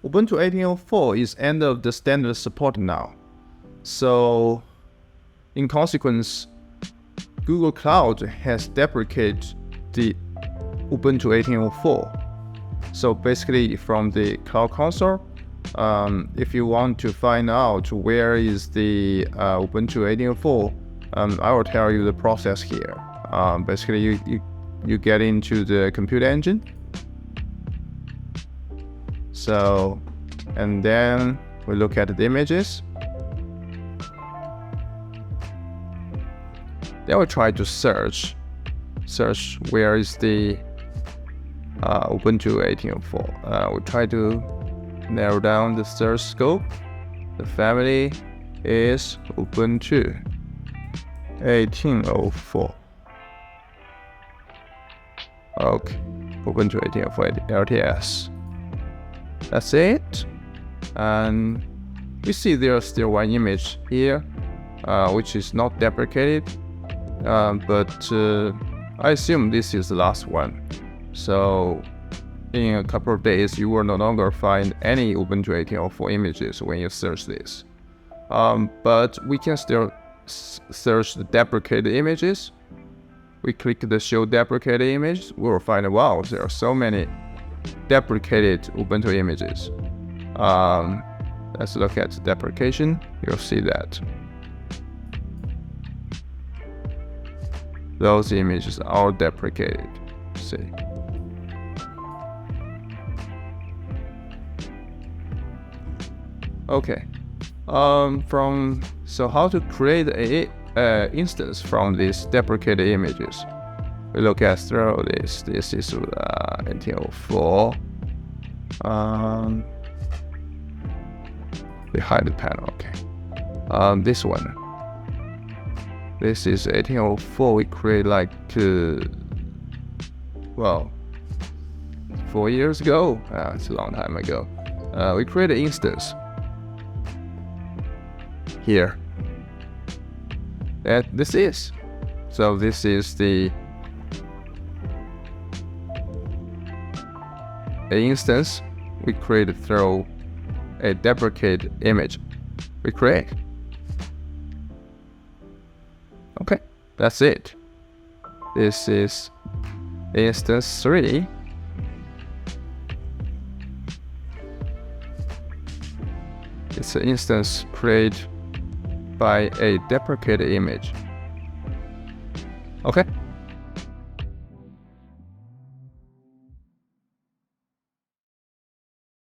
Ubuntu 18.04 is end of the standard support now. So in consequence, Google Cloud has deprecated the Ubuntu 18.04. So basically from the Cloud Console, if you want to find out where is the Ubuntu 18.04, I will tell you the process here. Basically you get into the compute engine. So, and then we look at the images. Then we try to search where is the Ubuntu 18.04. We try to narrow down the search scope. The family is Ubuntu 18.04. Okay, Ubuntu 18.04 LTS. That's it. And we see there's still one image here, which is not deprecated, but I assume this is the last one. So in a couple of days, you will no longer find any Ubuntu 18.04 images when you search this. But we can still search the deprecated images. We click the show deprecated image, we will find, wow, there are so many deprecated Ubuntu images. Let's look at deprecation. You'll see that those images are all deprecated. See. Okay. So how to create a instance from these deprecated images? We look at through this. This is 18.04. Behind the panel. Okay. This one. This is 18.04. We create like 4 years ago. It's a long time ago. We create an instance here. That this is. So this is the instance we created through a deprecated image we create. Okay, that's it. This is instance 3. It's an instance created by a deprecated image. Okay.